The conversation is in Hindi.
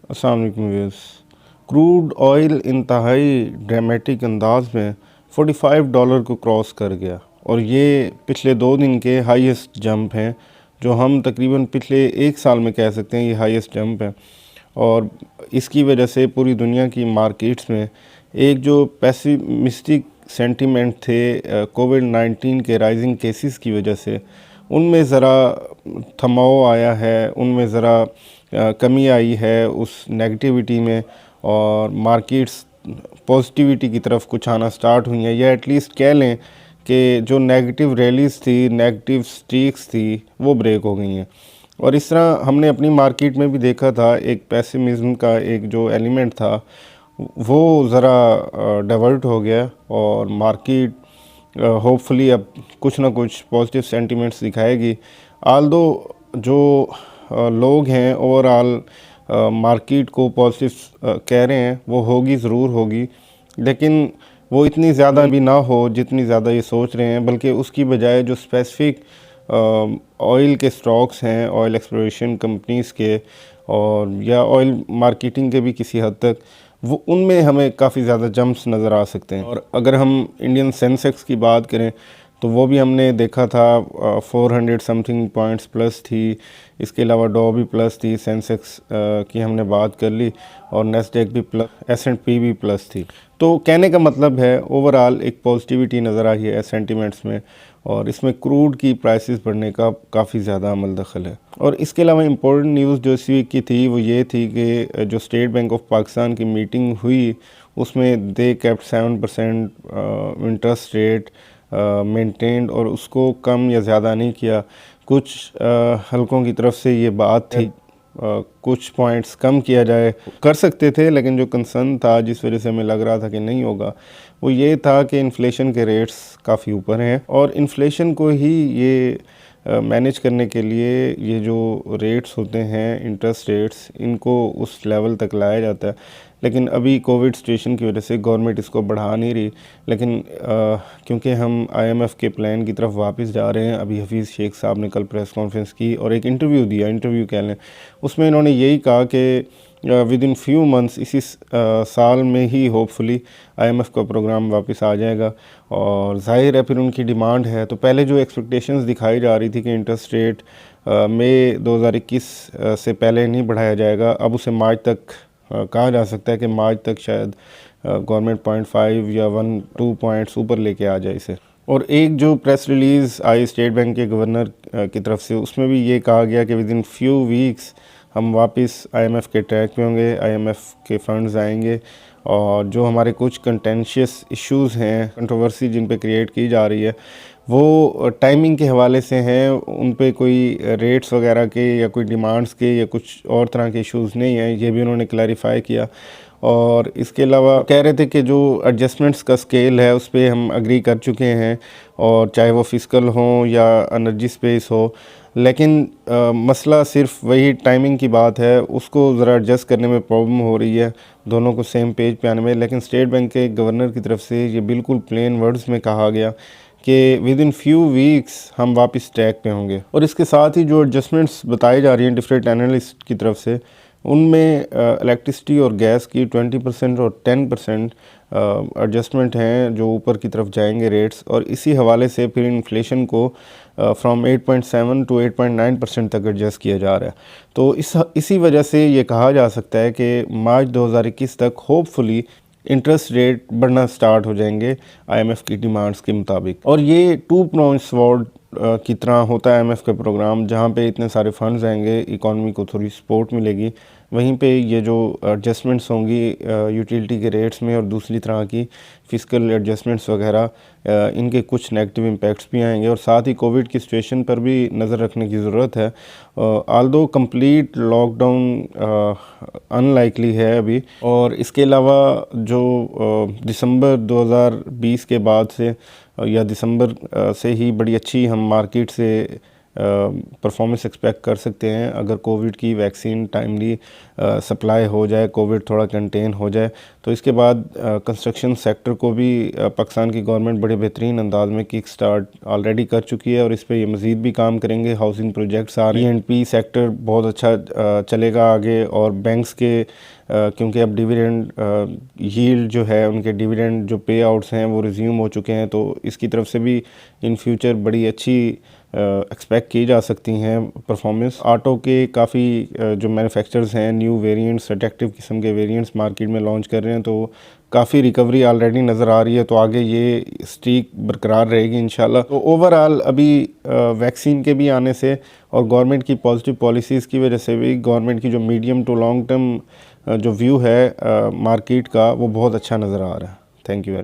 अस्सलाम वालेकुम व्यूअर्स। क्रूड ऑयल इंतहाई ड्रामेटिक अंदाज में $45 को क्रॉस कर गया और ये पिछले 2 दिन के हाईएस्ट जंप हैं, जो हम तकरीबन पिछले 1 साल में कह सकते हैं ये हाईएस्ट जंप है। और इसकी वजह से पूरी दुनिया की मार्केट्स में एक जो पेसिमिस्टिक सेंटीमेंट थे कोविड-19 के राइजिंग केसेस की वजह से, उनमें ज़रा थमाव आया है, उनमें ज़रा कमी आई है उस नेगेटिविटी में, और मार्केट्स पॉजिटिविटी की तरफ कुछ आना स्टार्ट हुई हैं, या एटलीस्ट कह लें कि जो नेगेटिव रैलीज थी, नेगेटिव स्ट्रीक्स थी, वो ब्रेक हो गई हैं। और इस तरह हमने अपनी मार्केट में भी देखा था, एक पेसिमिज्म का एक जो एलिमेंट था वो ज़रा डाइवर्ट हो गया और मार्केट होपफुली अब कुछ ना कुछ पॉजिटिव सेंटिमेंट्स दिखाएगी। आल्दो जो लोग हैं ओवरऑल मार्केट को पॉजिटिव कह रहे हैं, वो होगी, ज़रूर होगी, लेकिन वो इतनी ज़्यादा भी ना हो जितनी ज़्यादा ये सोच रहे हैं, बल्कि उसकी बजाय जो स्पेसिफिक ऑयल के स्टॉक्स हैं, ऑयल एक्सप्लोरेशन कंपनीज़ के और या ऑयल मार्केटिंग के भी किसी हद तक, वो उनमें हमें काफ़ी ज़्यादा जंप्स नज़र आ सकते हैं। और अगर हम इंडियन सेंसेक्स की बात करें तो वो भी हमने देखा था 400 समथिंग पॉइंट्स प्लस थी। इसके अलावा डॉ भी प्लस थी, सेंसेक्स की हमने बात कर ली, और नेस्डेक भी प्लस, S&P भी प्लस थी। तो कहने का मतलब है ओवरऑल एक पॉजिटिविटी नज़र आई है सेंटिमेंट्स में, और इसमें क्रूड की प्राइसेस बढ़ने का काफ़ी ज़्यादा अमल दखल है। और इसके अलावा इम्पोर्टेंट न्यूज़ जो इस वीक की थी वो ये थी कि जो स्टेट बैंक ऑफ पाकिस्तान की मीटिंग हुई उसमें they kept 7% interest rate maintained, और उसको कम या ज़्यादा नहीं किया। कुछ हलकों की तरफ से ये बात थी कुछ पॉइंट्स कम किया जाए, कर सकते थे, लेकिन जो कंसर्न था जिस वजह से हमें लग रहा था कि नहीं होगा, वो ये था कि इन्फ्लेशन के रेट्स काफ़ी ऊपर हैं, और इन्फ्लेशन को ही ये मैनेज करने के लिए ये जो रेट्स होते हैं, इंटरेस्ट रेट्स, इनको उस लेवल तक लाया जाता है। लेकिन अभी कोविड सिचुएशन की वजह से गवर्नमेंट इसको बढ़ा नहीं रही, लेकिन क्योंकि हम IMF के प्लान की तरफ वापस जा रहे हैं, अभी हफीज़ शेख साहब ने कल प्रेस कॉन्फ्रेंस की और एक इंटरव्यू दिया, इंटरव्यू कह लें, उसमें इन्होंने यही कहा कि विद इन फ्यू मंथ्स, इसी साल में ही होपफुली IMF का प्रोग्राम वापस आ जाएगा। और जाहिर है फिर उनकी डिमांड है, तो पहले जो एक्सपेक्टेशंस दिखाई जा रही थी कि इंटरेस्ट रेट मई 2021 से पहले नहीं बढ़ाया जाएगा, अब उसे मार्च तक कहा जा सकता है कि मार्च तक शायद गवर्नमेंट 0.5 या 1-2 पॉइंट्स ऊपर लेके आ जाए इसे। और एक जो प्रेस रिलीज़ आई स्टेट बैंक के गवर्नर की तरफ से, उसमें भी ये कहा गया कि विद इन फ्यू वीक्स हम वापस IMF के ट्रैक पे होंगे, IMF के फंड्स आएंगे, और जो हमारे कुछ कंटेंशियस इश्यूज़ हैं, कंट्रोवर्सी जिन पे क्रिएट की जा रही है, वो टाइमिंग के हवाले से हैं, उन पे कोई रेट्स वगैरह के या कोई डिमांड्स के या कुछ और तरह के इश्यूज़ नहीं हैं, ये भी उन्होंने क्लैरिफाई किया। और इसके अलावा कह रहे थे कि जो एडजस्टमेंट्स का स्केल है उस पे हम एग्री कर चुके हैं, और चाहे वो फिस्कल हो या एनर्जी स्पेस हो, लेकिन मसला सिर्फ वही टाइमिंग की बात है, उसको ज़रा एडजस्ट करने में प्रॉब्लम हो रही है, दोनों को सेम पेज पे आने में। लेकिन स्टेट बैंक के गवर्नर की तरफ से ये बिल्कुल प्लेन वर्ड्स में कहा गया कि विद इन फ्यू वीक्स हम वापस ट्रैक पे होंगे। और इसके साथ ही जो एडजस्टमेंट्स बताई जा रही हैं डिफरेंट एनालिस्ट की तरफ से, उनमें इलेक्ट्रिसिटी और गैस की 20% और 10% एडजस्टमेंट हैं जो ऊपर की तरफ जाएंगे रेट्स, और इसी हवाले से फिर इन्फ्लेशन को फ्रॉम 8.7 टू 8.9% तक एडजस्ट किया जा रहा है। तो इसी वजह से ये कहा जा सकता है कि मार्च 2021 तक होपफुली इंटरेस्ट रेट बढ़ना स्टार्ट हो जाएंगे IMF की डिमांड्स के मुताबिक। और ये 2 प्रोंग स्वॉर्ड की तरह होता है IMF का प्रोग्राम, जहाँ पे इतने सारे फंड्स आएंगे, इकॉनमी को थोड़ी सपोर्ट मिलेगी, वहीं पे ये जो एडजस्टमेंट्स होंगी यूटिलिटी के रेट्स में और दूसरी तरह की फिस्कल एडजस्टमेंट्स वगैरह, इनके कुछ नेगेटिव इम्पैक्ट्स भी आएंगे। और साथ ही कोविड की सिचुएशन पर भी नज़र रखने की ज़रूरत है। आल्दो कंप्लीट लॉकडाउन अनलाइकली है अभी। और इसके अलावा जो दिसंबर 2020 के बाद से या दिसंबर से ही बड़ी अच्छी हम मार्केट से परफॉर्मेंस एक्सपेक्ट कर सकते हैं अगर कोविड की वैक्सीन टाइमली सप्लाई हो जाए, कोविड थोड़ा कंटेन हो जाए। तो इसके बाद कंस्ट्रक्शन सेक्टर को भी पाकिस्तान की गवर्नमेंट बड़े बेहतरीन अंदाज में किक स्टार्ट ऑलरेडी कर चुकी है और इस पर ये मज़ीद भी काम करेंगे। हाउसिंग प्रोजेक्ट्स आ रहे हैं, P&P सेक्टर बहुत अच्छा चलेगा आगे, और बैंक्स के क्योंकि अब डिविडेंड यील्ड जो है, उनके डिविडेंड जो पे आउट्स हैं वो रिज्यूम हो चुके हैं, तो इसकी तरफ से भी इन फ्यूचर बड़ी अच्छी एक्सपेक्ट की जा सकती हैं परफॉर्मेंस। ऑटो के काफ़ी जो मैन्युफैक्चरर्स हैं न्यू वेरिएंट्स, अट्रैक्टिव किस्म के वेरिएंट्स मार्केट में लॉन्च कर रहे हैं, तो काफ़ी रिकवरी ऑलरेडी नज़र आ रही है। तो आगे ये स्ट्रीक बरकरार रहेगी इंशाल्लाह। तो ओवरऑल अभी वैक्सीन के भी आने से और गवर्नमेंट की पॉजिटिव पॉलिसीज़ की वजह से भी गवर्नमेंट की जो मीडियम टू लॉन्ग टर्म जो व्यू है मार्केट का, वो बहुत अच्छा नज़र आ रहा है। Thank you.